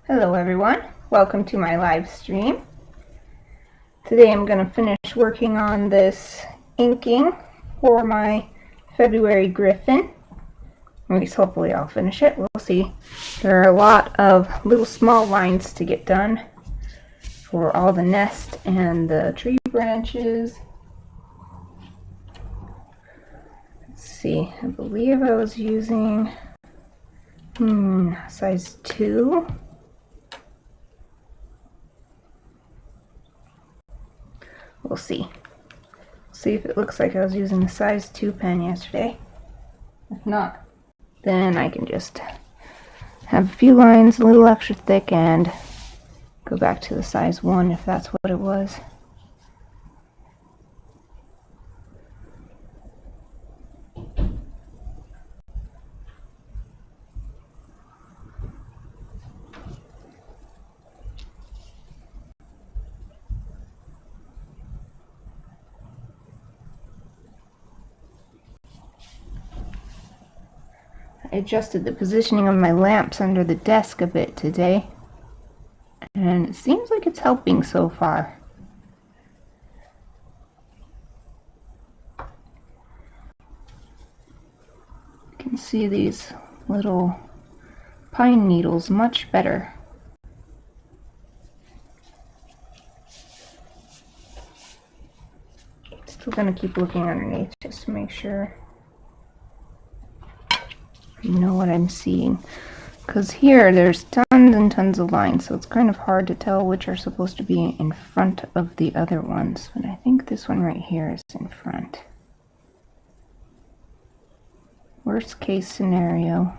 Hello everyone, welcome to my live stream. Today I'm going to finish working on this inking for my February Gryphon. At least hopefully I'll finish it, we'll see. There are a lot of little small lines to get done for all the nest and the tree branches. Let's see, I believe I was using size 2. We'll see. See if it looks like I was using a size 2 pen yesterday. If not, then I can just have a few lines a little extra thick and go back to the size 1 if that's what it was. I adjusted the positioning of my lamps under the desk a bit today, and it seems like it's helping so far. You can see these little pine needles much better. Still gonna keep looking underneath just to make sure you know what I'm seeing, because here there's tons and tons of lines, so it's kind of hard to tell which are supposed to be in front of the other ones, but I think this one right here is in front. Worst case scenario,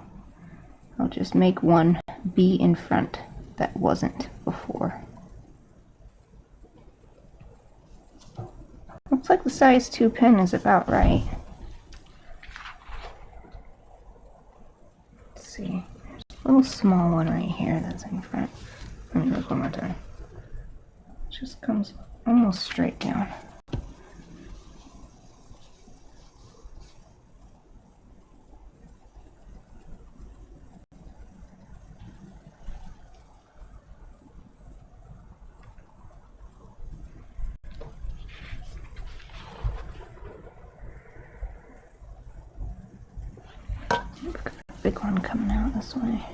I'll just make one be in front that wasn't before. Looks like the size 2 pen is about right. See, there's a little small one right here that's in front. Let me look one more time. It just comes almost straight down. Big one coming out this way.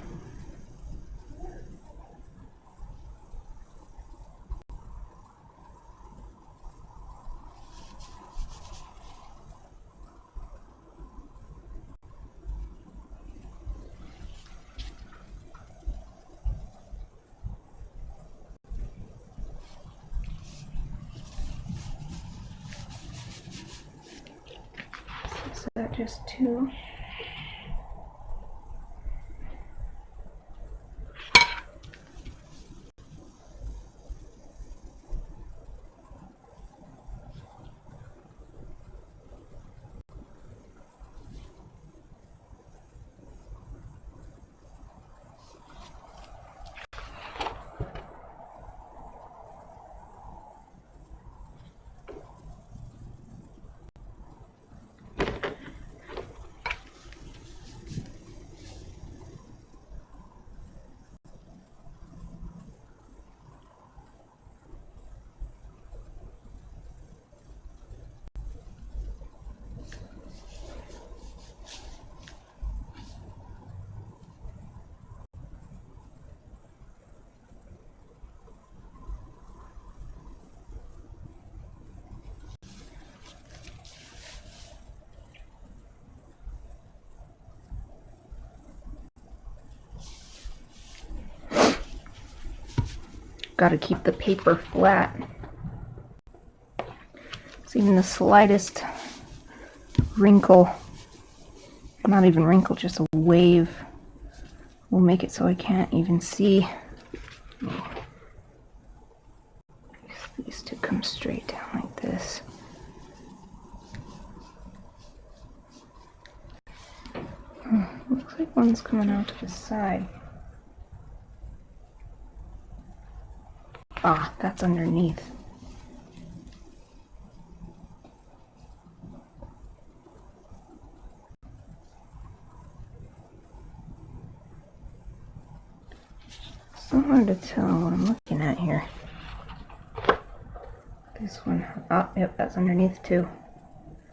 Is that just 2? Got to keep the paper flat. So even the slightest wrinkle, not even wrinkle, just a wave, will make it so I can't even see these to come straight down like this. Looks like one's coming out to the side. Ah, that's underneath. so hard to tell what I'm looking at here. This one, oh, yep, that's underneath too.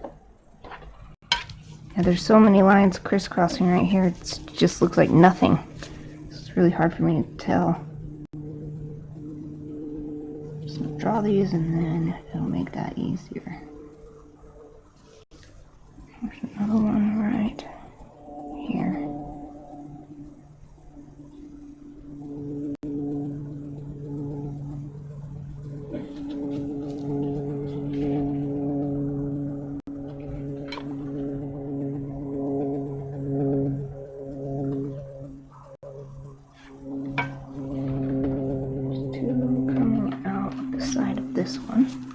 Yeah, there's so many lines crisscrossing right here, it just looks like nothing. It's really hard for me to tell. Just gonna draw these and then it'll make that easier. There's another one right here. There's two coming out the side of this one.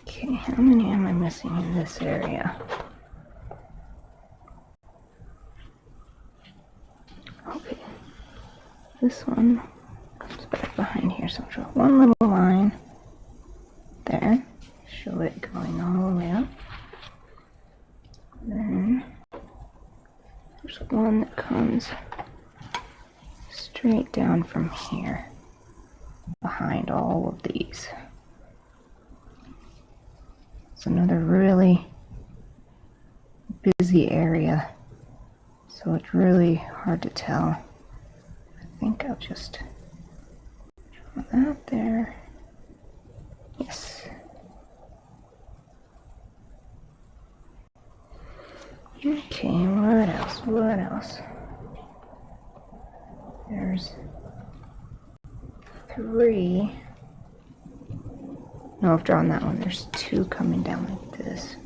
Okay, how many am I missing in this area? Okay, this one comes back behind here, so I'll draw one little line there, show it going all the way up. Then there's one that comes straight down from here, behind all of these. It's another really busy area, so it's really hard to tell. I think I'll just draw that there. Yes. Okay, what else? What else? There's 3. No, I've drawn that one. There's 2 coming down like this.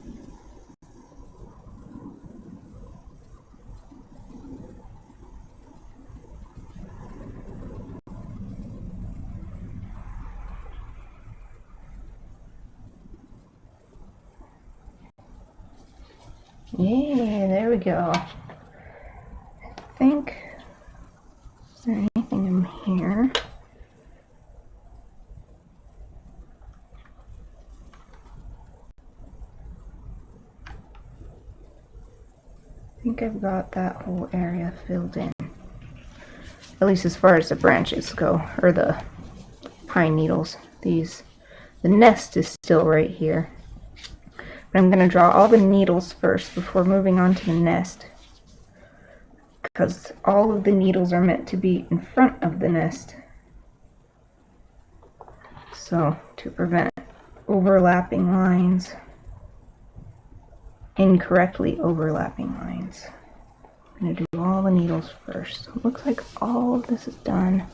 Yeah, there we go. I think, is there anything in here? I think I've got that whole area filled in. At least as far as the branches go, or the pine needles. The nest is still right here. But I'm going to draw all the needles first before moving on to the nest, because all of the needles are meant to be in front of the nest. So, to prevent overlapping lines, incorrectly overlapping lines. I'm going to do all the needles first. So it looks like all of this is done.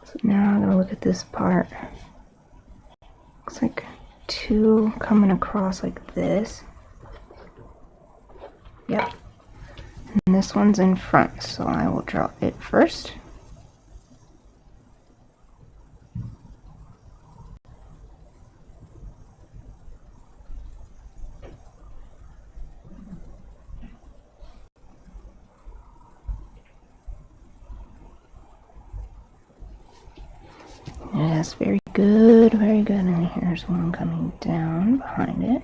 So now I'm going to look at this part. Looks like 2 coming across like this. Yep. And this one's in front, so I will draw it first. Yes, very good, very good. And here's one coming down behind it.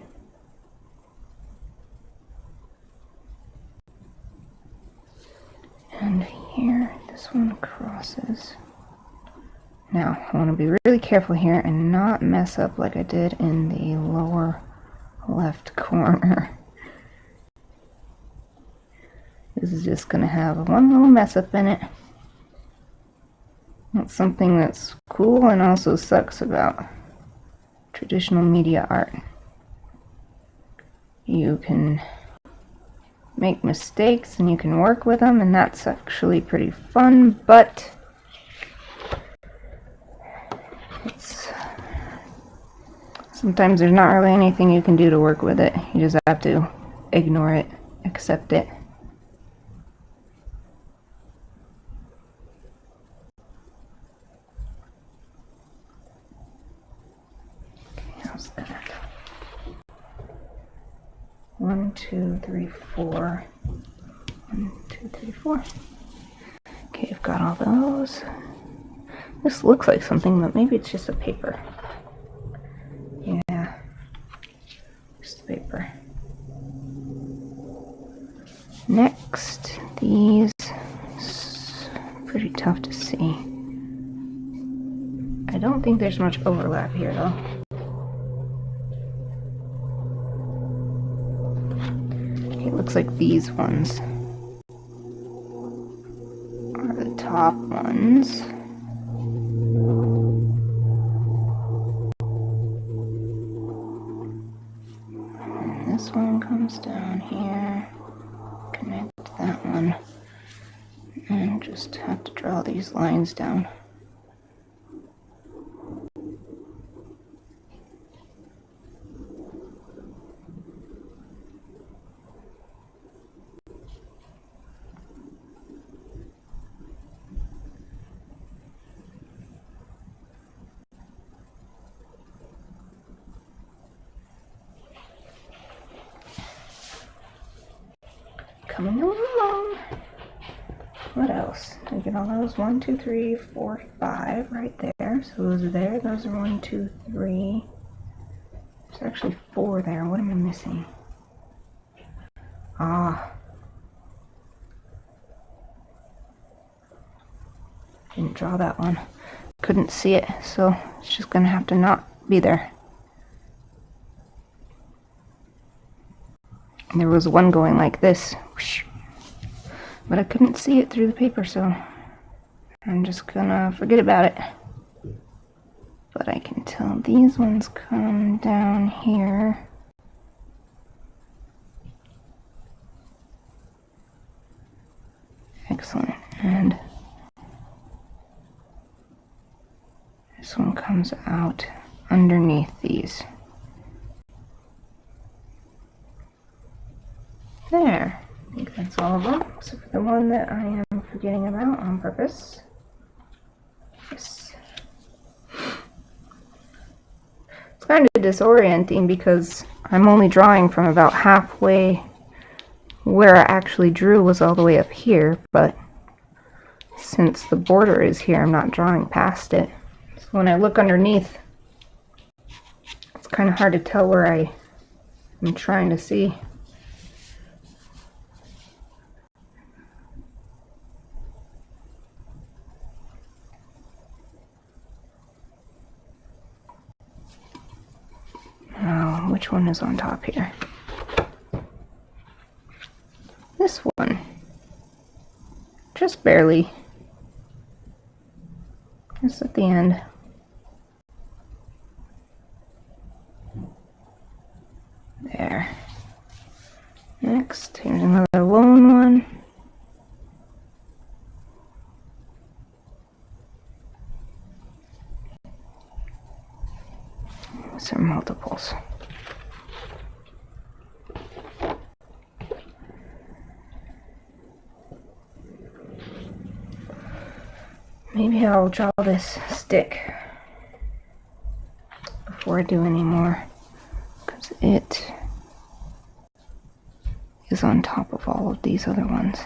And here, this one crosses. Now, I want to be really careful here and not mess up like I did in the lower left corner. This is just going to have one little mess up in it. That's something that's cool and also sucks about traditional media art. You can make mistakes and you can work with them, and that's actually pretty fun, but it's Sometimes there's not really anything you can do to work with it. You just have to ignore it, accept it. Okay, how's that? 1, 2, 3, 4. 1, 2, 3, 4. Okay, I've got all those. This looks like something, but maybe it's just a paper. Yeah, just a paper. Next, these, pretty tough to see. I don't think there's much overlap here though. Okay, it looks like these ones are the top ones. And this one comes down here, connect that one, and just have to draw these lines down. Coming along. What else? I get all those 1, 2, 3, 4, 5 right there. So those are there. Those are 1, 2, 3. There's actually 4 there. What am I missing? Ah. Didn't draw that one. Couldn't see it, so it's just gonna have to not be there. And there was one going like this, whoosh, but I couldn't see it through the paper, so I'm just gonna forget about it. But I can tell these ones come down here. Excellent. And this one comes out underneath these. There. I think that's all of them, except for the one that I am forgetting about on purpose. Yes. It's kind of disorienting because I'm only drawing from about halfway. Where I actually drew was all the way up here, but since the border is here, I'm not drawing past it. So when I look underneath, it's kind of hard to tell where I'm trying to see. Now, which one is on top here? This one. Just barely. Just at the end. There. Next, here's another lone one. Some multiples. Maybe I'll draw this stick before I do any more, because it is on top of all of these other ones.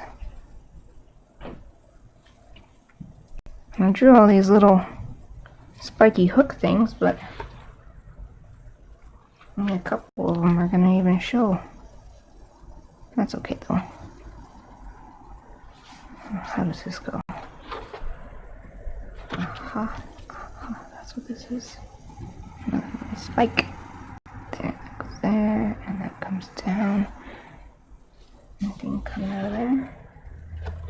And I drew all these little spiky hook things, but only a couple of them are going to even show. That's okay though. How does this go? Aha, aha, that's what this is. Another little spike. There, that goes there, and that comes down. Nothing coming out of there.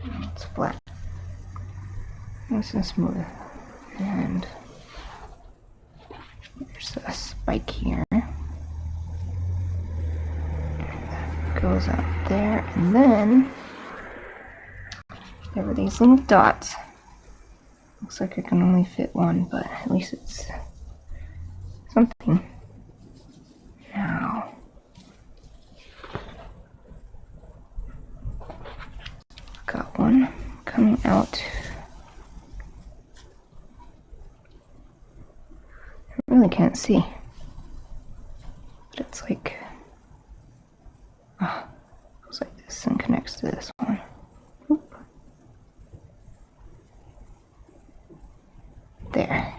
And it's flat. Nice and smooth. And there's a spike here. That goes out there, and then there were these little dots. Looks like I can only fit one, but at least it's something. got one coming out. I really can't see. But it's like, oh, it goes like this and connects to this one. Oop. There.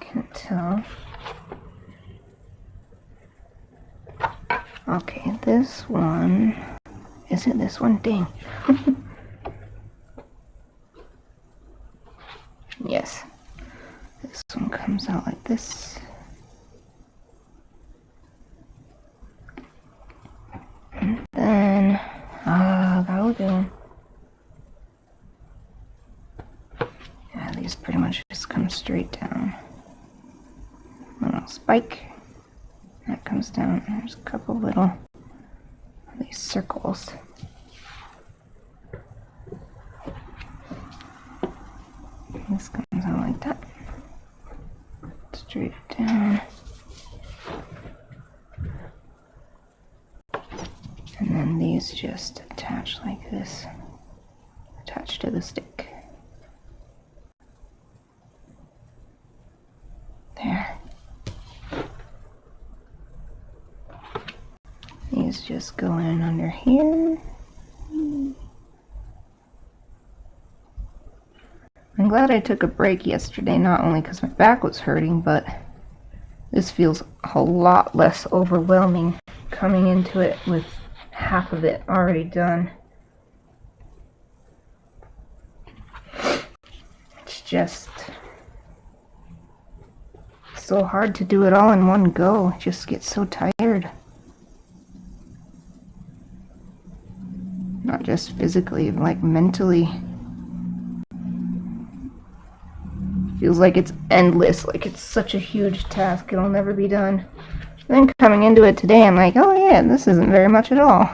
Can't tell. Okay, this one. Is it this one? Dang. Yes. This one comes out like this. And then, that'll do. Yeah, these pretty much just come straight down. Little spike. That comes down. There's a couple little of these circles. This comes out like that. Straight down. And then these just attach like this. Attach to the stick. There. These just go in under here. I'm glad I took a break yesterday, not only because my back was hurting, but this feels a lot less overwhelming coming into it with half of it already done. It's just so hard to do it all in one go. I just get so tired. Not just physically, like mentally. Feels like it's endless, like it's such a huge task, it'll never be done. Then coming into it today, I'm like, oh yeah, this isn't very much at all.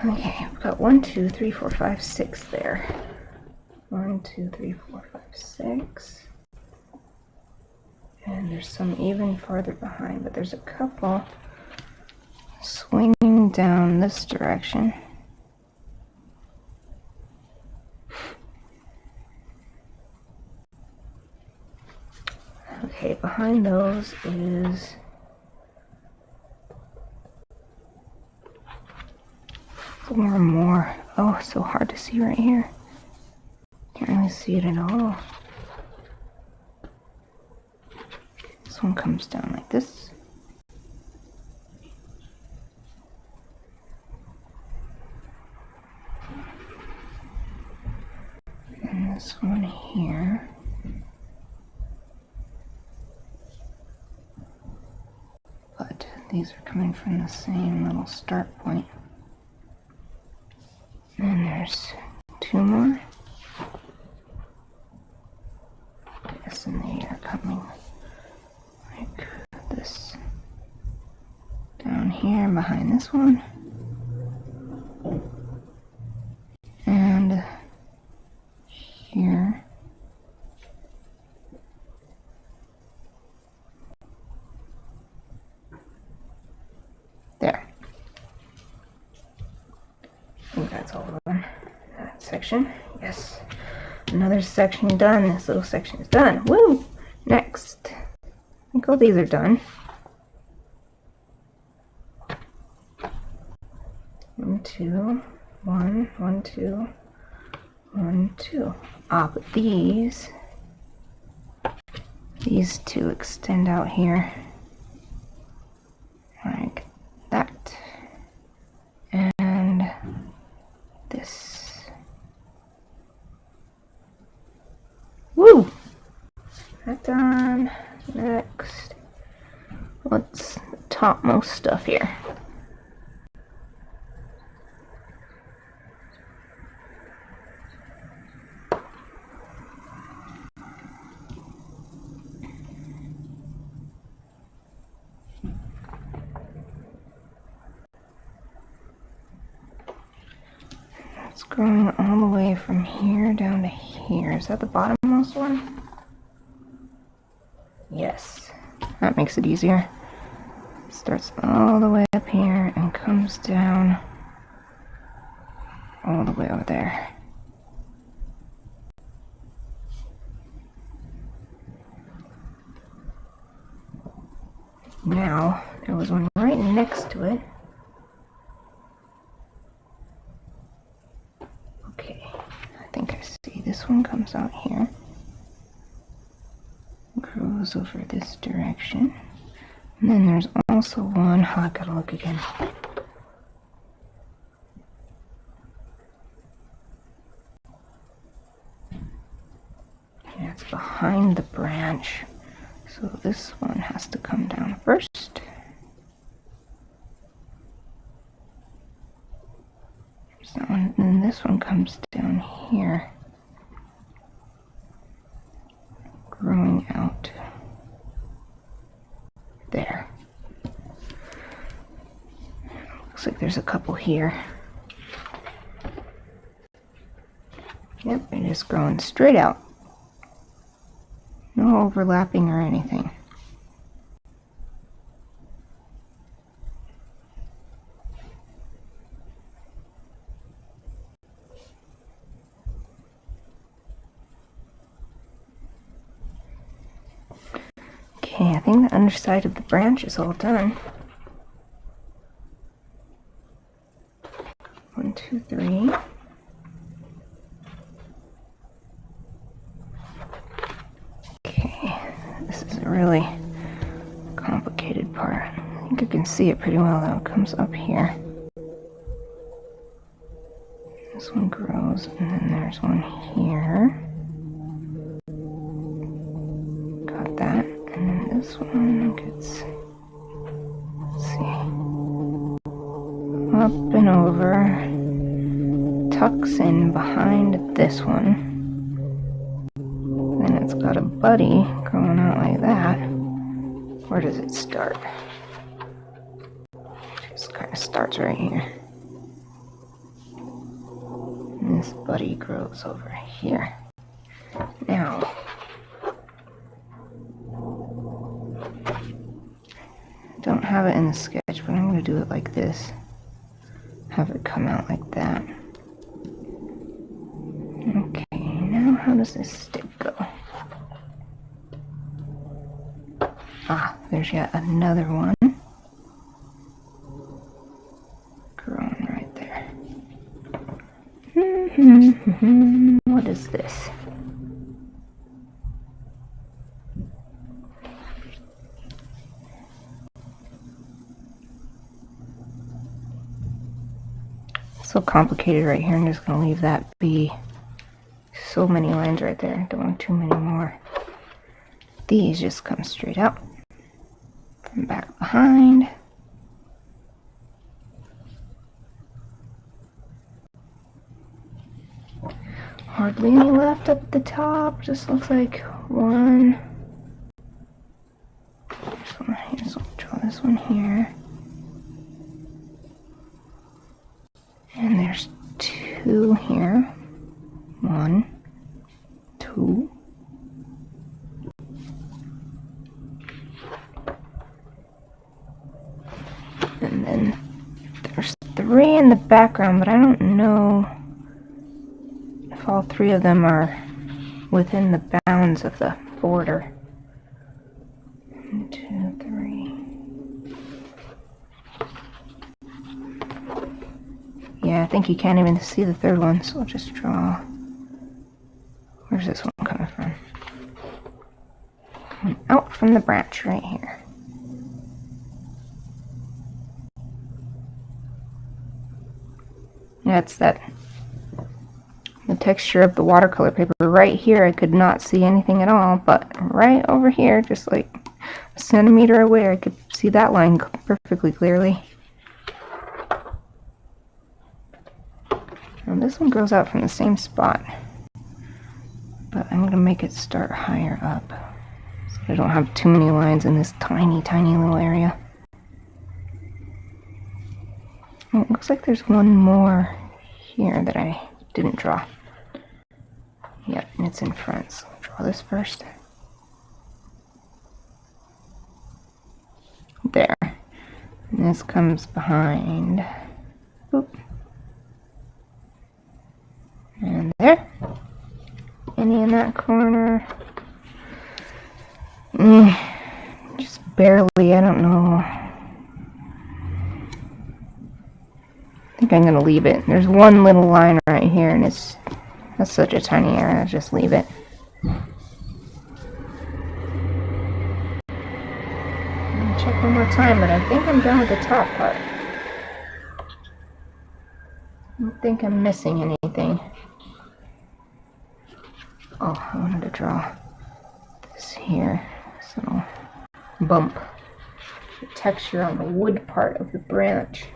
Okay, I've got 1, 2, 3, 4, 5, 6 there. 1, 2, 3, 4, 5, 6. And there's some even farther behind, but there's a couple swinging down this direction. Okay, behind those is 4 more. Oh, so hard to see right here. Can't really see it at all. This one comes down like this. And this one here. But these are coming from the same little start point. And there's 2 more. Yes, and they are coming like this. Down here behind this one. And here. There. I think that's all of them. That section. Yes. Another section done. This little section is done. Woo! Next. I think all these are done. 1, 2, 1, 1, 2, 1, 2. Ah, but these 2 extend out here like that, and this. Woo! That done. Next, what's the topmost stuff here? It's growing all the way from here down to here. Is that the bottommost one? Yes. That makes it easier. Starts all the way up here and comes down all the way over there. Now, there was one right next to it. Okay, I think I see. This one comes out here. Grows over this direction. And then there's also one, oh, I gotta look again. Yeah, it's behind the branch. So this one has to come down first. There's that one, and then this one comes down here. Growing out there. Looks like there's a couple here. Yep, they're just growing straight out. No overlapping or anything. Okay, I think the underside of the branch is all done. 1, 2, 3. Okay, this is a really complicated part. I think I can see it pretty well though. It comes up here. This one grows, and then there's one here. Got that. And then this one gets, let's see, up and over, tucks in behind this one. Then it's got a buddy growing out like that. Where does it start? It just kind of starts right here. And this buddy grows over here. Now, don't have it in the sketch, but I'm going to do it like this. Have it come out like that. Okay, now how does this stick go? Ah, there's yet another one. Growing right there. What is this? So complicated right here. I'm just going to leave that be. So many lines right there. Don't want too many more. These just come straight out from back behind. Hardly any left up at the top. Just looks like one. This one here. So I'll draw this one here. And there's two here. 1, 2. And then there's 3 in the background, but I don't know if all 3 of them are within the bounds of the border. 1, 2, 3. Yeah, I think you can't even see the third one, so I'll just draw. Where's this one coming from? Out from the branch right here. That's the texture of the watercolor paper. Right here I could not see anything at all, but right over here, just like a centimeter away, I could see that line perfectly clearly. Now this one grows out from the same spot, but I'm going to make it start higher up so I don't have too many lines in this tiny, tiny little area. Oh, it looks like there's one more here that I didn't draw. Yep, and it's in front, so I'll draw this first. There. And this comes behind. Boop. And there. Any in that corner? Just barely, I don't know. I think I'm gonna leave it. There's one little line right here, and that's such a tiny area. I'll just leave it. Check one more time, but I think I'm done with the top part. I don't think I'm missing anything. Oh, I wanted to draw this here, this little bump, the texture on the wood part of the branch.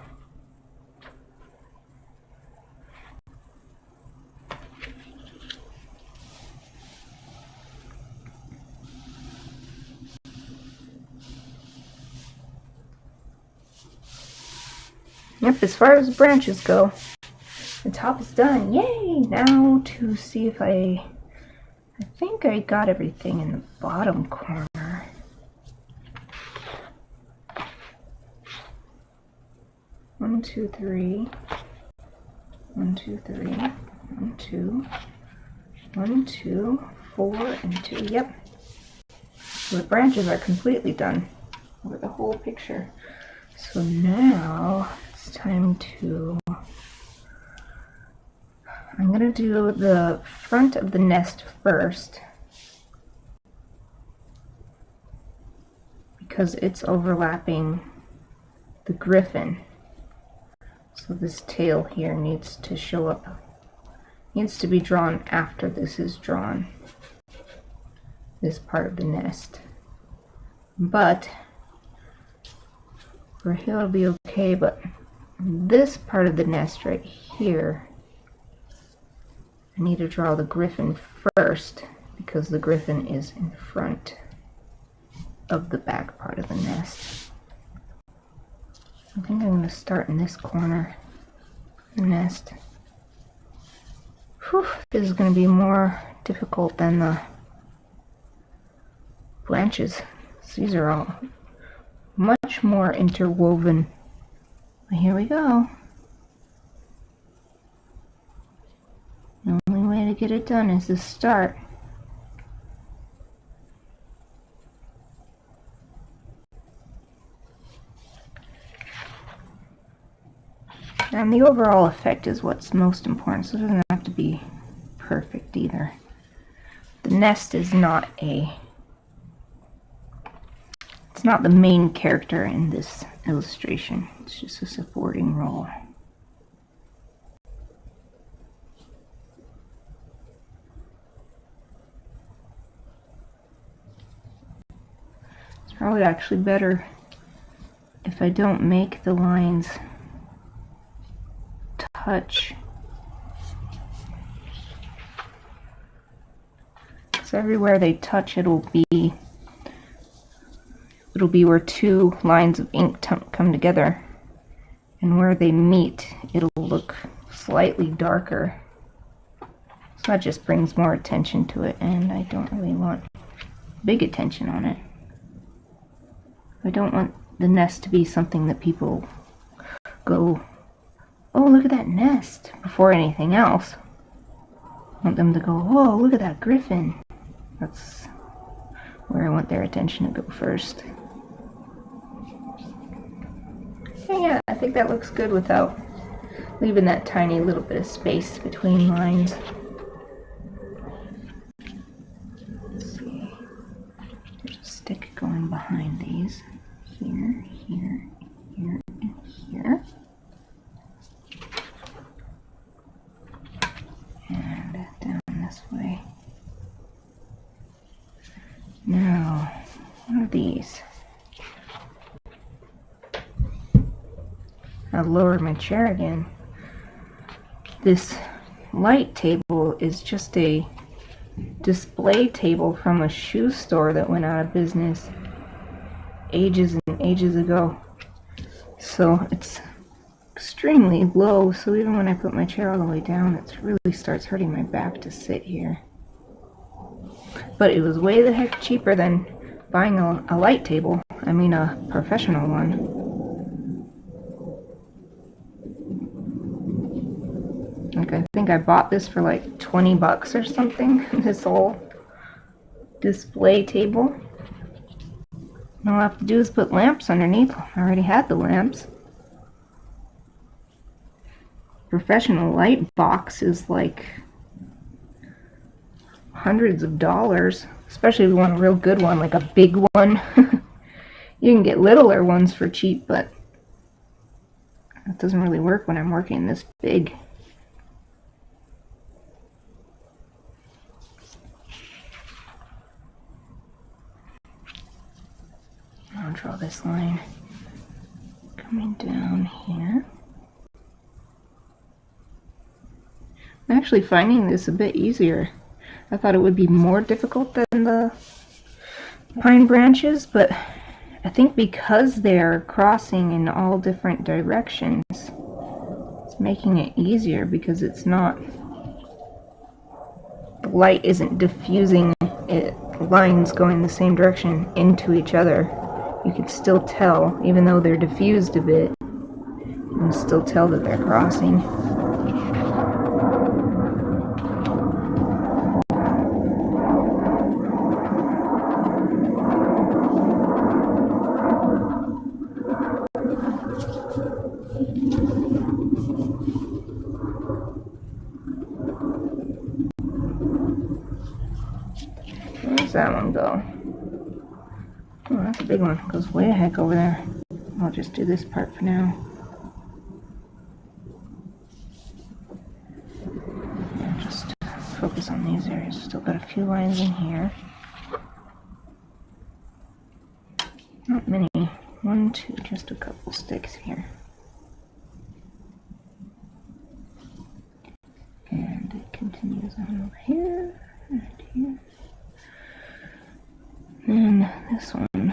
Yep, as far as branches go, the top is done. Yay! Now to see if I think I got everything in the bottom corner. One, two, three. 1, 2, 3. 1, 2. 1, 2, 4, and 2. Yep. So the branches are completely done over the whole picture. So now it's time to, I'm going to do the front of the nest first because it's overlapping the Gryphon. So this tail here needs to show up, needs to be drawn after this is drawn, this part of the nest. But for here it'll be okay, but this part of the nest right here, I need to draw the Gryphon first because the Gryphon is in front of the back part of the nest. I think I'm going to start in this corner of the nest. Whew, this is going to be more difficult than the branches. These are all much more interwoven. But here we go. The only way to get it done is to start. And the overall effect is what's most important, so it doesn't have to be perfect either. The nest is not it's not the main character in this illustration. It's just a supporting role. It's probably actually better if I don't make the lines touch. So everywhere they touch, it'll be where two lines of ink come together, and where they meet, it'll look slightly darker. So that just brings more attention to it, and I don't really want big attention on it. I don't want the nest to be something that people go, oh, look at that nest, before anything else. I want them to go, oh, look at that Gryphon. That's where I want their attention to go first. Yeah, I think that looks good without leaving that tiny little bit of space between lines. Let's see. There's a stick going behind these. Here, here, here, and here. And down this way. Now, what are these? I'll lower my chair again. This light table is just a display table from a shoe store that went out of business ages and ages ago. So it's extremely low, so even when I put my chair all the way down, it really starts hurting my back to sit here. But it was way the heck cheaper than buying a light table. I mean a professional one. Like, I think I bought this for like 20 bucks or something, this whole display table. And all I have to do is put lamps underneath. I already had the lamps. Professional light box is like hundreds of dollars, especially if you want a real good one, like a big one. You can get littler ones for cheap, but that doesn't really work when I'm working this big. I'll draw this line coming down here. I'm actually finding this a bit easier. I thought it would be more difficult than the pine branches, but I think because they're crossing in all different directions, it's making it easier because it's not, the light isn't diffusing it, lines going the same direction into each other. You can still tell, even though they're diffused a bit, you can still tell that they're crossing. Where's that one go? Oh, that's a big one. It goes way the heck over there. I'll just do this part for now. Yeah, just focus on these areas. Still got a few lines in here. Not many. 1, 2, just a couple sticks here. And it continues on over here and here. And this one. I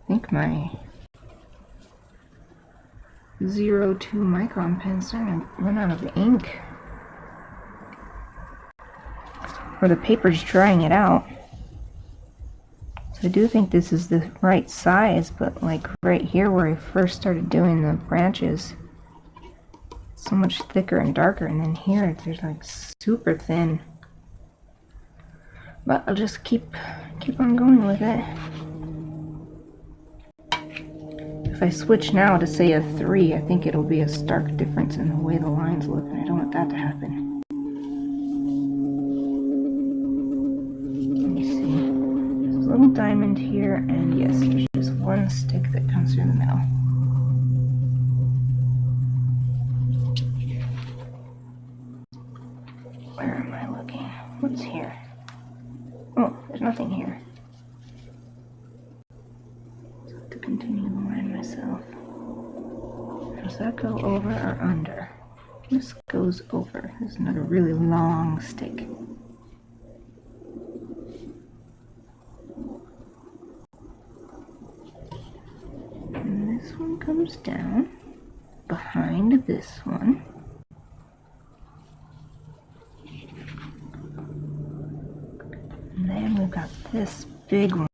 think my 02 Micron pen's starting to run out of ink. Or the paper's drying it out. So I do think this is the right size, but like right here where I first started doing the branches, it's so much thicker and darker, and then here it's like super thin. But I'll just keep on going with it. If I switch now to say a 3, I think it'll be a stark difference in the way the lines look, and I don't want that to happen. Let me see. There's a little diamond here, and yes, there's just one stick that comes through the middle. Where am I looking? What's here? Oh, there's nothing here. So I have to continue the line myself. Does that go over or under? This goes over. There's another really long stick. And this one comes down behind this one. And then we've got this big one.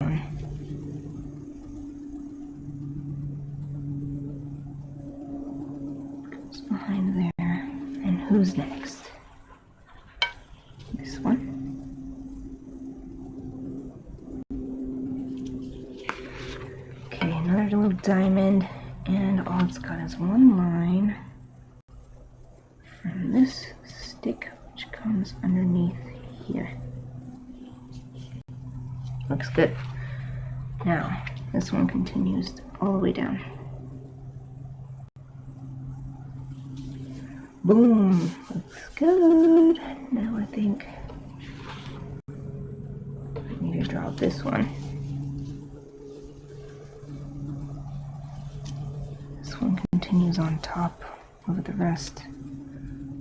Goes behind there. And who's next? This one. Okay, another little diamond. And all it's got is one line from this stick, which comes underneath here. Looks good. Now, this one continues all the way down. Boom! Looks good. Now I think I need to draw this one. This one continues on top of the rest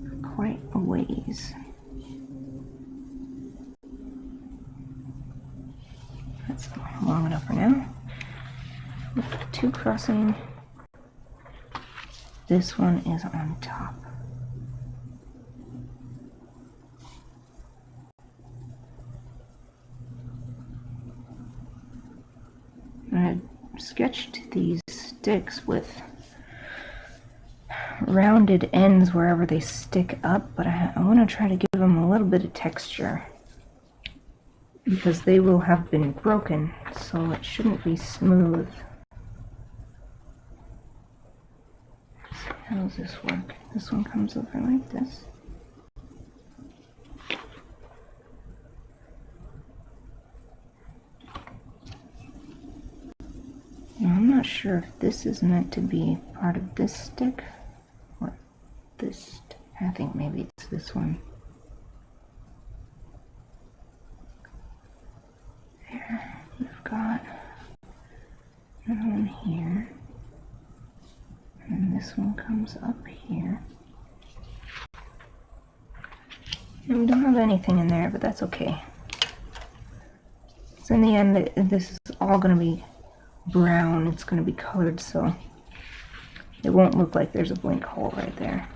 for quite a ways. That's long enough for now. Two crossing. This one is on top. I sketched these sticks with rounded ends wherever they stick up, but I want to try to give them a little bit of texture because they will have been broken, so it shouldn't be smooth. How does this work? This one comes over like this. Now, I'm not sure if this is meant to be part of this stick or this. I think maybe it's this one. There, we've got another one here. And this one comes up here. And we don't have anything in there, but that's okay. So in the end, this is all going to be brown. It's going to be colored, so it won't look like there's a blank hole right there.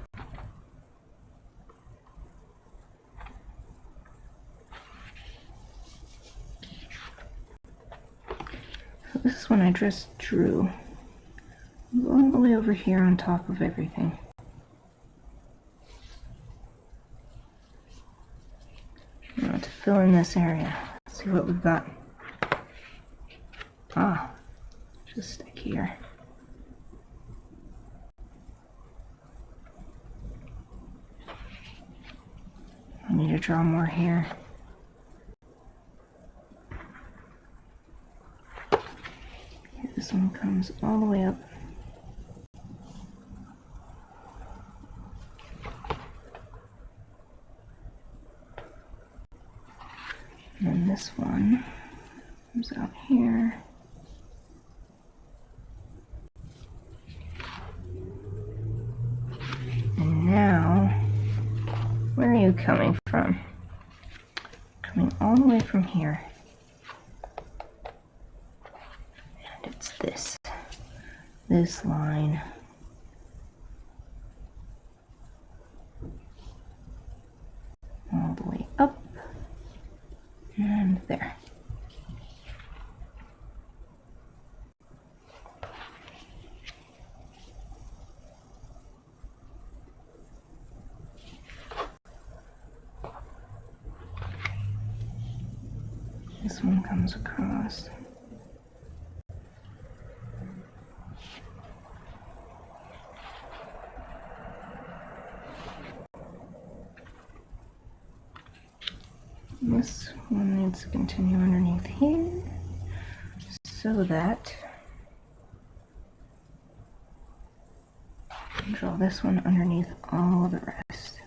So this is one I just drew. All the way over here on top of everything. Now to fill in this area, let's see what we've got. Ah, just stick here. I need to draw more here. Okay, this one comes all the way up. And then this one comes out here. And now, where are you coming from? Coming all the way from here. And it's this line. All the way up. And there. This one comes across. This one needs to continue underneath here so that I draw this one underneath all of the rest.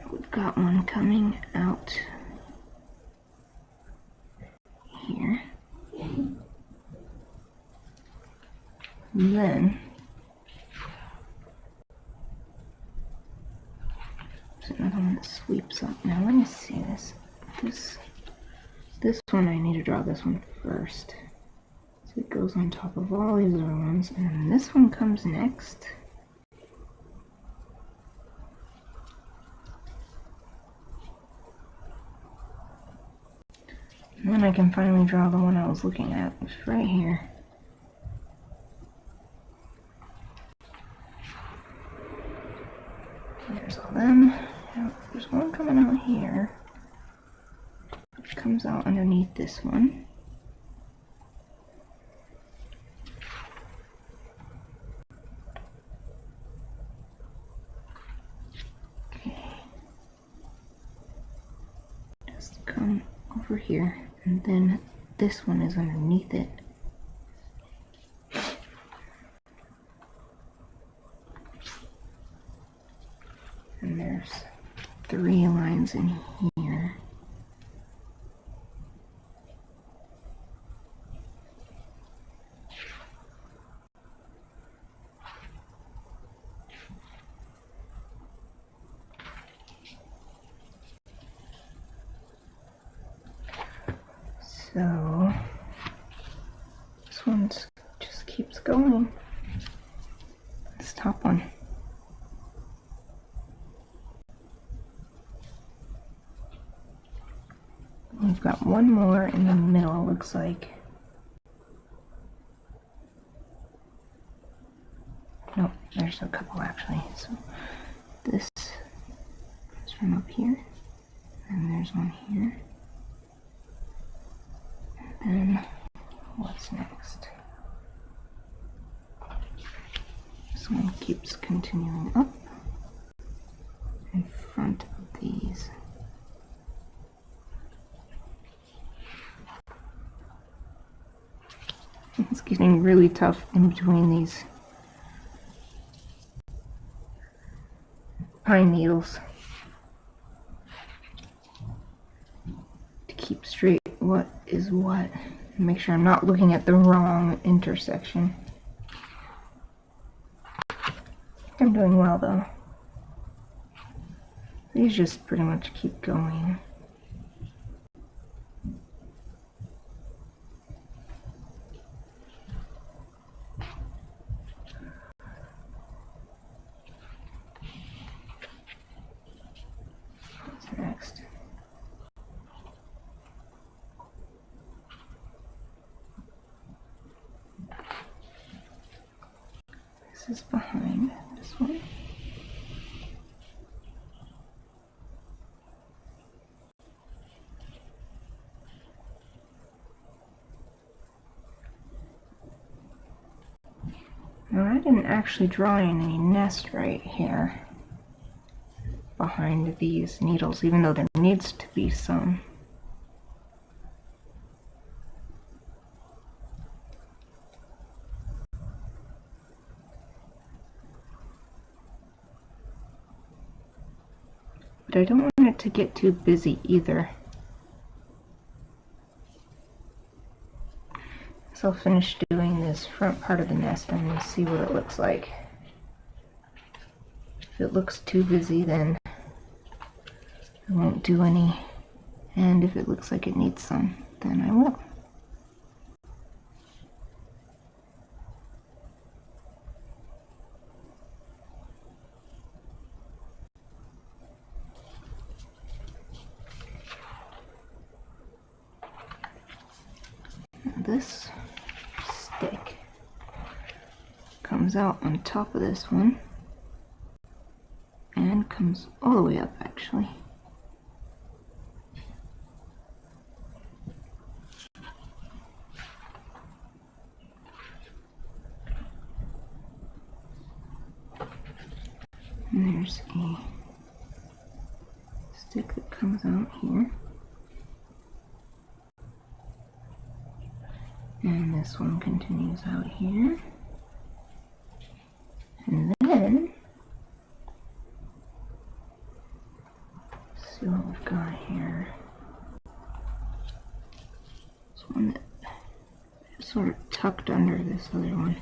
We've got one coming out here. And then there's another one that sweeps up. Now let me see this. This one I need to draw this one first. So it goes on top of all these other ones, and then this one comes next. And then I can finally draw the one I was looking at, which is right here. There's all them. Now, there's one coming out here, which comes out underneath this one. Okay. Just come over here. And then this one is underneath it. And there's 3 lines in here. So this one just keeps going. This top one. We've got one more in the middle, looks like. Nope, there's a couple actually. So this is from up here, and there's one here. And then what's next? This one keeps continuing up in front of these. It's getting really tough in between these pine needles to keep straight what is what and make sure I'm not looking at the wrong intersection. I'm doing well though. These just pretty much keep going. What's next? This is behind this one. Now I didn't actually draw in any nest right here behind these needles, even though there needs to be some. But I don't want it to get too busy either. So I'll finish doing this front part of the nest and we'll see what it looks like. If it looks too busy, then I won't do any. And if it looks like it needs some, then I will. This stick comes out on top of this one and comes all the way up actually. And there's a stick that comes out here. And this one continues out here. And then, let's see what we've got here. This one that is sort of tucked under this other one.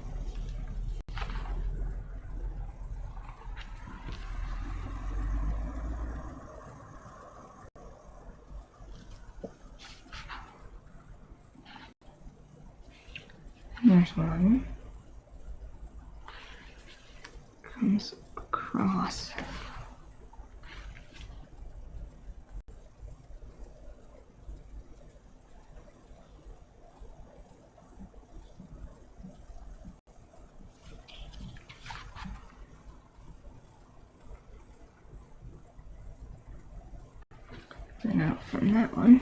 And there's one. Comes across. Then out from that one.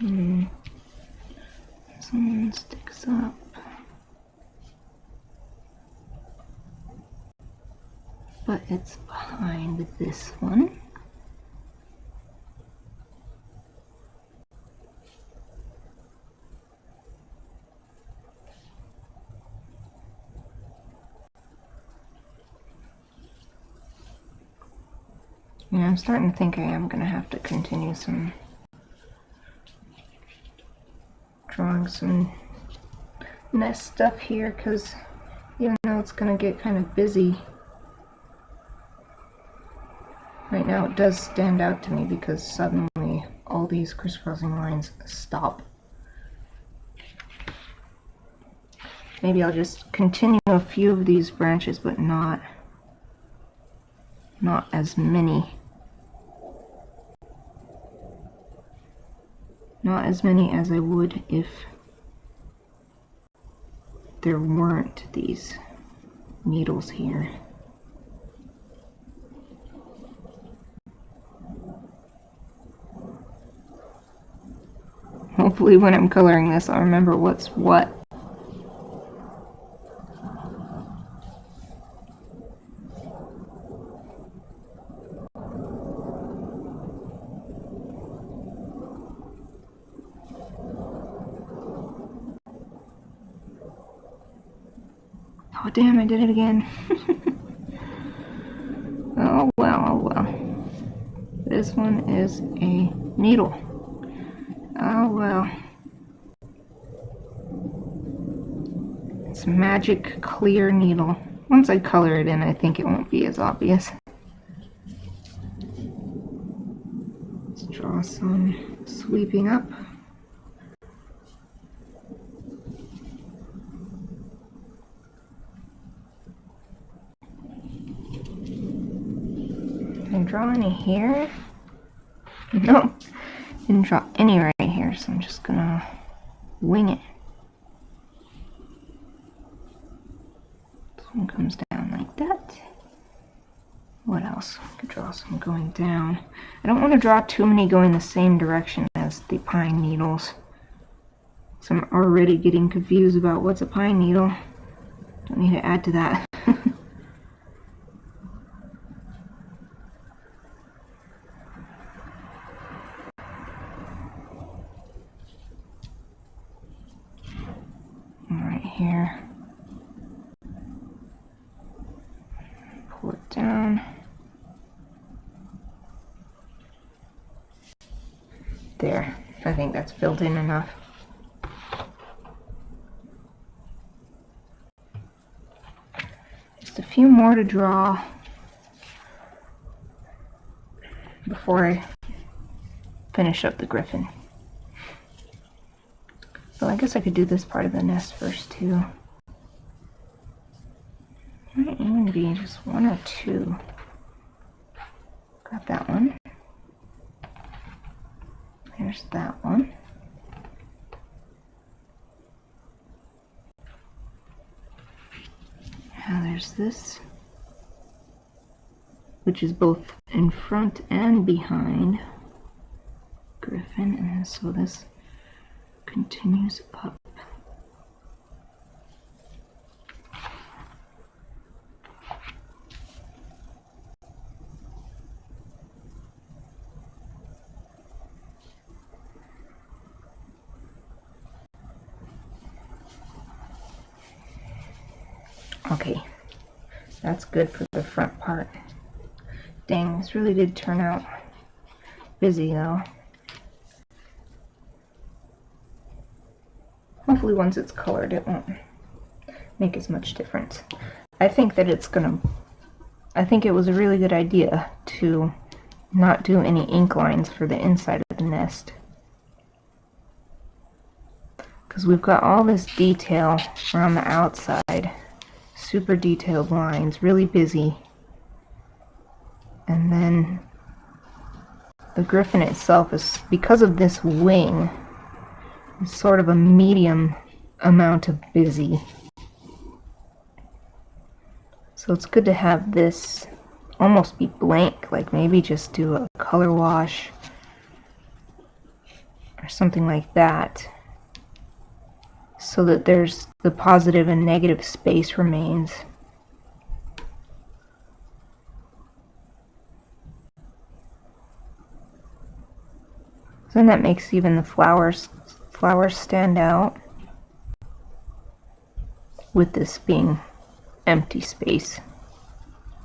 This one sticks up. But it's behind this one. Yeah, I'm starting to think I am going to have to continue drawing some nest stuff here, because even though it's going to get kind of busy, right now it does stand out to me because suddenly all these crisscrossing lines stop. Maybe I'll just continue a few of these branches, but not as many. Not as many as I would if there weren't these needles here. Hopefully when I'm coloring this, I'll remember what's what. Oh damn, I did it again. Oh well, oh well. This one is a needle. Oh well. It's a magic clear needle. Once I color it in, I think it won't be as obvious. Let's draw some sweeping up. Didn't draw any here? No, didn't draw any right here, so I'm just gonna wing it. This one comes down like that. What else? I could draw some going down. I don't want to draw too many going the same direction as the pine needles, so I'm already getting confused about what's a pine needle. Don't need to add to that. Right here. Pull it down. There. I think that's filled in enough. Just a few more to draw before I finish up the Gryphon. So I guess I could do this part of the nest first too. Might even be just one or two. Got that one. There's that one. Now there's this, which is both in front and behind Gryphon, and so this continues up. Okay, that's good for the front part. Dang, this really did turn out busy though. Hopefully once it's colored it won't make as much difference. I think that I think it was a really good idea to not do any ink lines for the inside of the nest, because we've got all this detail around the outside, super detailed lines, really busy, and then the Gryphon itself is, because of this wing, is sort of a medium amount of busy. So it's good to have this almost be blank, like maybe just do a color wash or or something like that, so that there's the positive and negative space remains. Then that makes even the flowers stand out, with this being empty space.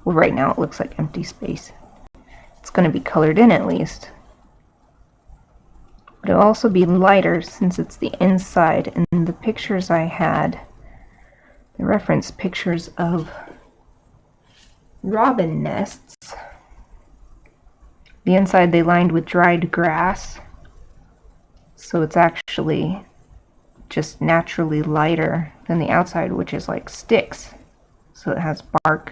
Well, right now it looks like empty space. It's going to be colored in at least. But it'll also be lighter since it's the inside, and the pictures I had, the reference pictures of robin nests, the inside they lined with dried grass, so it's actually just naturally lighter than the outside, which is like sticks, so it has bark.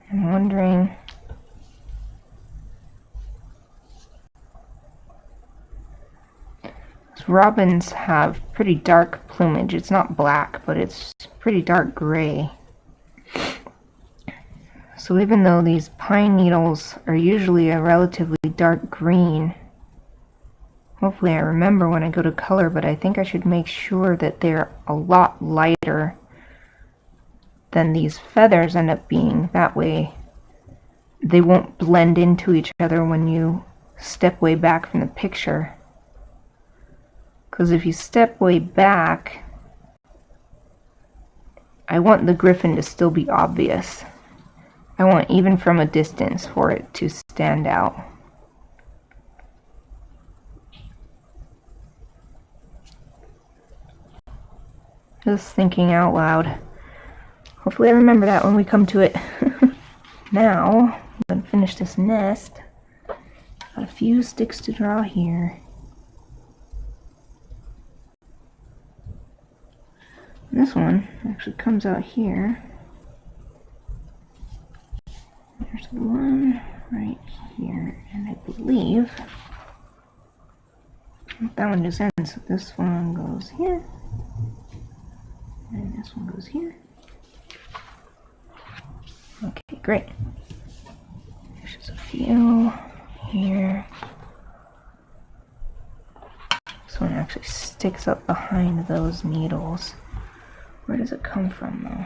I'm wondering, robins have pretty dark plumage. It's not black, but it's pretty dark gray. So even though these pine needles are usually a relatively dark green, hopefully I remember when I go to color, but I think I should make sure that they're a lot lighter than these feathers end up being. That way they won't blend into each other when you step way back from the picture. Because if you step way back, I want the Gryphon to still be obvious. I want, even from a distance, for it to stand out. Just thinking out loud. Hopefully I remember that when we come to it. Now, I'm going to finish this nest. Got a few sticks to draw here. This one actually comes out here. There's one right here, and I believe that one just ends. So this one goes here, and this one goes here. Okay, great. There's just a few here. This one actually sticks up behind those needles. Where does it come from, though?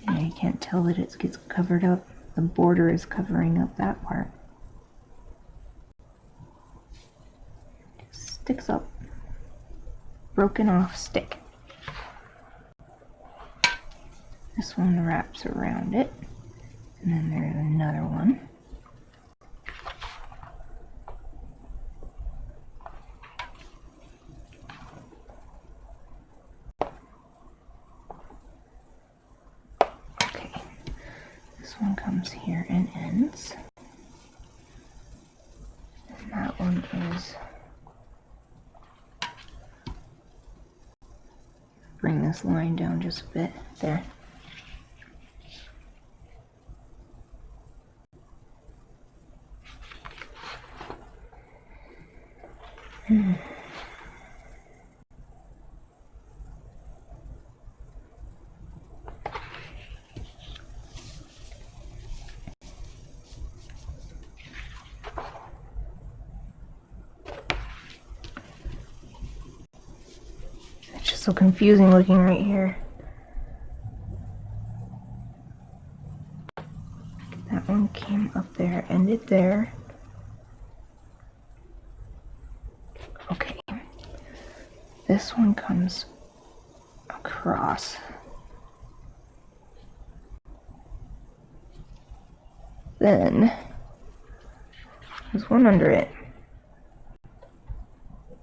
Yeah, you can't tell that it gets covered up. The border is covering up that part. Just sticks up. Broken off stick. This one wraps around it. And then there's another one. One comes here and ends, and that one is, bring this line down just a bit there. So confusing looking right here. That one came up there, ended there. Okay. This one comes across. Then there's one under it.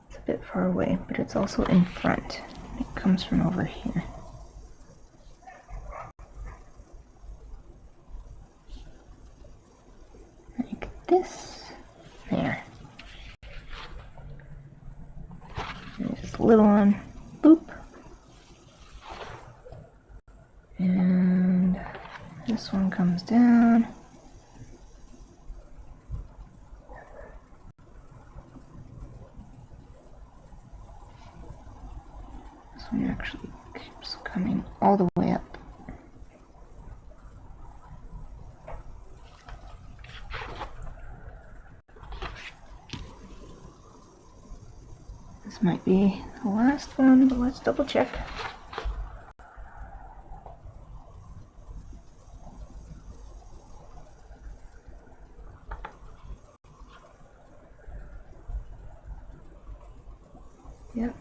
It's a bit far away, but it's also in front. It comes from over here. Like this. There. There's this little one. Boop. And this one comes down. This one actually keeps coming all the way up. This might be the last one, but let's double check. Yep.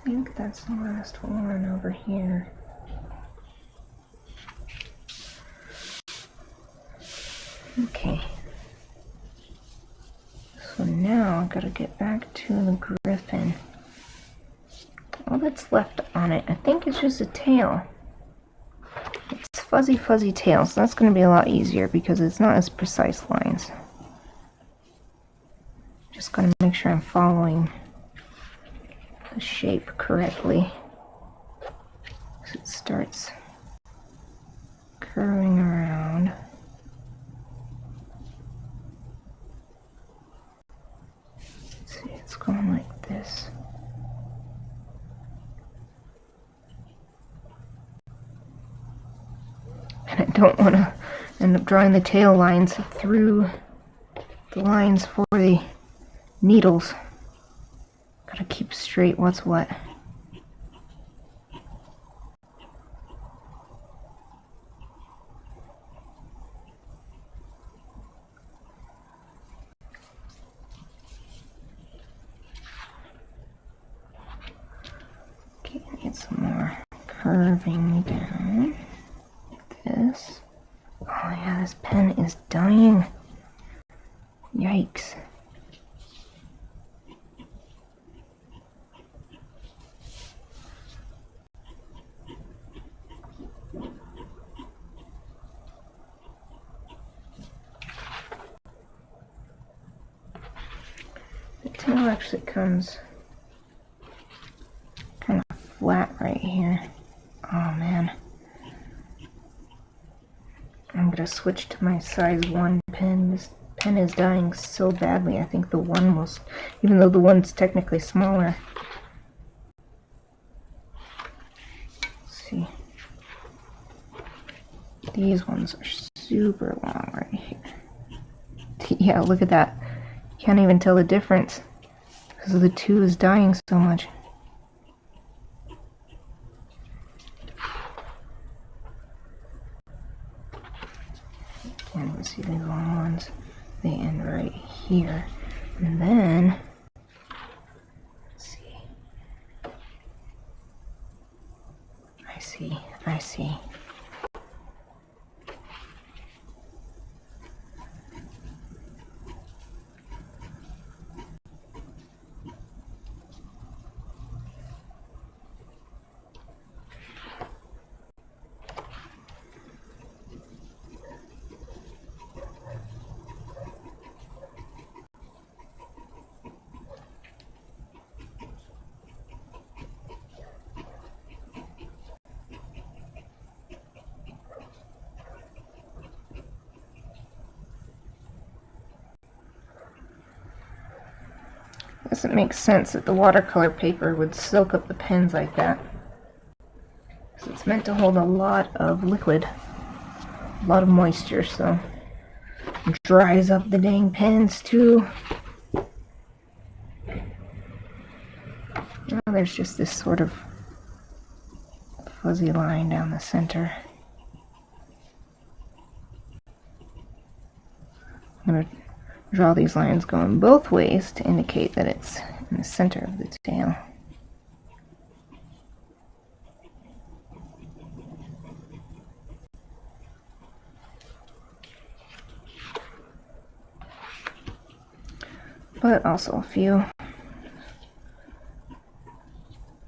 I think that's the last one over here. Okay. So now I've got to get back to the Gryphon. All that's left on it, I think, is just a tail. It's fuzzy, fuzzy tail, so that's going to be a lot easier because it's not as precise lines. Just got to make sure I'm following the shape correctly. So it starts curving around. Let's see, it's going like this. And I don't want to end up drawing the tail lines through the lines for the needles. Gotta keep straight what's what. Okay, I need some more curving down like this. Oh yeah, this pen is dying. Yikes. The tail actually comes kind of flat right here. Oh man. I'm gonna switch to my size 1 pen. This pen is dying so badly. I think the one was, even though the one's technically smaller. Let's see. These ones are super long right here. Yeah, look at that. You can't even tell the difference because the two is dying so much. And we see these long ones, they end right here. And then, let's see. I see. Doesn't make sense that the watercolor paper would soak up the pens like that. So it's meant to hold a lot of liquid, a lot of moisture, so it dries up the dang pens too. Now there's just this sort of fuzzy line down the center. I'm going to draw these lines going both ways to indicate that it's in the center of the tail. But also a few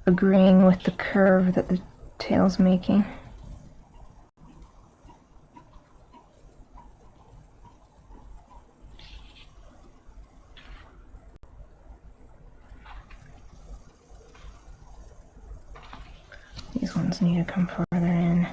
agreeing with the curve that the tail's making. These ones need to come further in.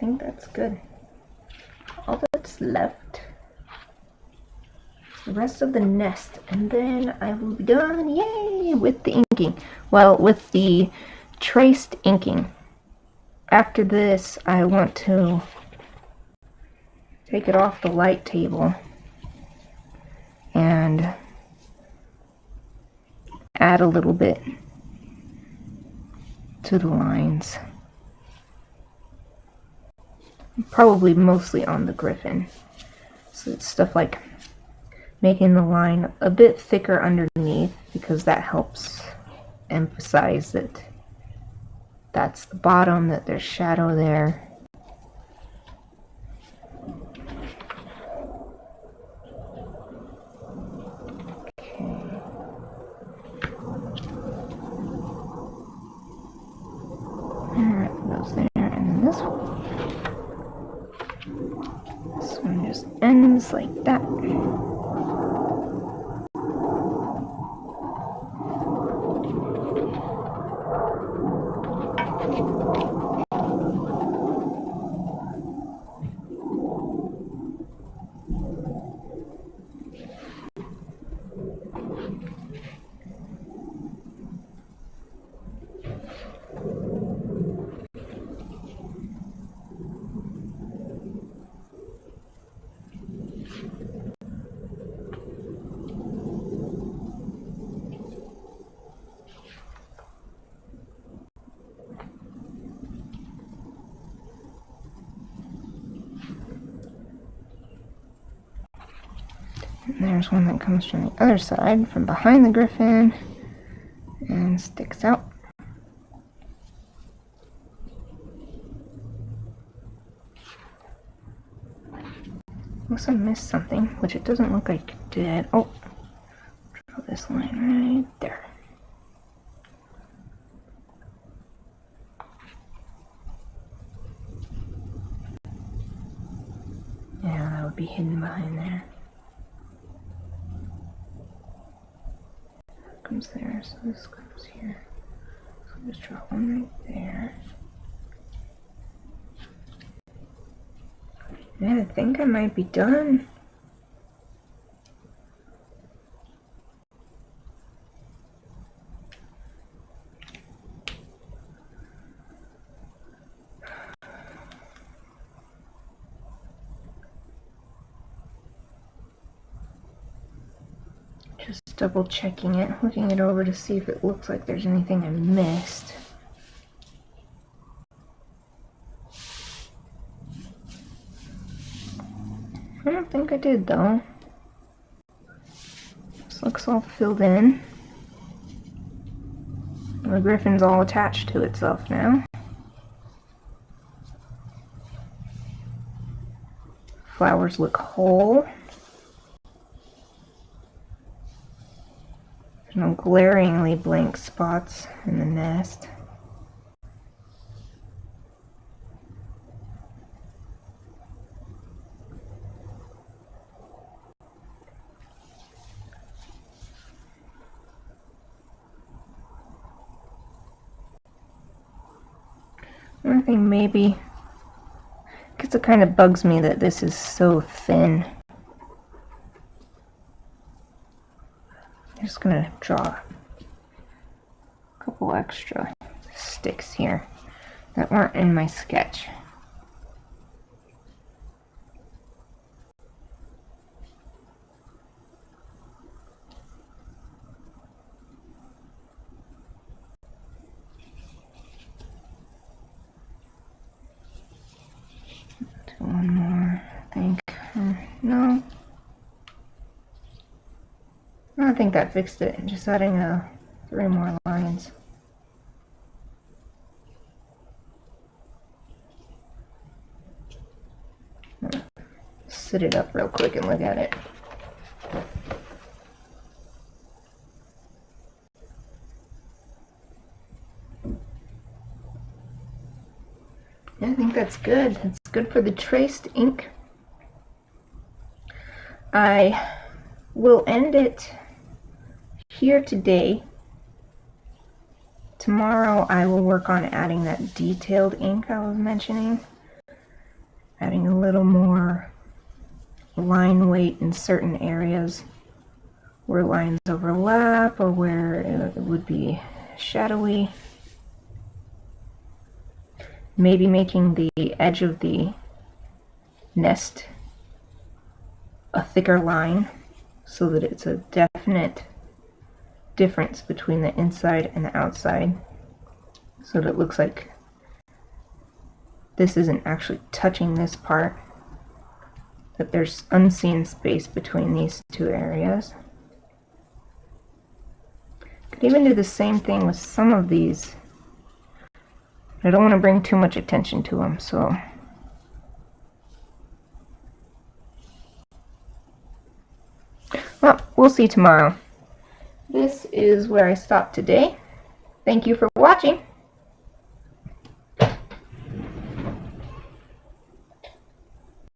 think that's good. All that's left is the rest of the nest, and then I will be done, yay, with the inking. Well, with the traced inking. After this, I want to take it off the light table and add a little bit to the lines. Probably mostly on the Gryphon. So it's stuff like making the line a bit thicker underneath, because that helps emphasize that that's the bottom, that there's shadow there. Okay. Alright, goes there, and then this one just ends like that. And there's one that comes from the other side, from behind the Gryphon, and sticks out. Unless I missed something, which it doesn't look like it did. Oh, draw this line right there. Yeah, that would be hidden behind there. Comes there, so this comes here. So I'll just draw one right there. Yeah, I think I might be done. Just double checking it, looking it over to see if it looks like there's anything I missed. I don't think I did though. This looks all filled in. The Gryphon's all attached to itself now. Flowers look whole. There's no glaringly blank spots in the nest. One thing maybe, because it kind of bugs me that this is so thin. I'm just going to draw a couple extra sticks here that weren't in my sketch. Do one more, I think. No. I think that fixed it. Just adding 3 more lines. Sit it up real quick and look at it. I think that's good. It's good for the traced ink. I will end it here today. Tomorrow I will work on adding that detailed ink I was mentioning. little more line weight in certain areas where lines overlap or where it would be shadowy. Maybe making the edge of the nest a thicker line so that it's a definite difference between the inside and the outside, so that it looks like this isn't actually touching this part, that there's unseen space between these two areas. Could even do the same thing with some of these. I don't want to bring too much attention to them, so well, we'll see tomorrow. This is where I stopped today. Thank you for watching.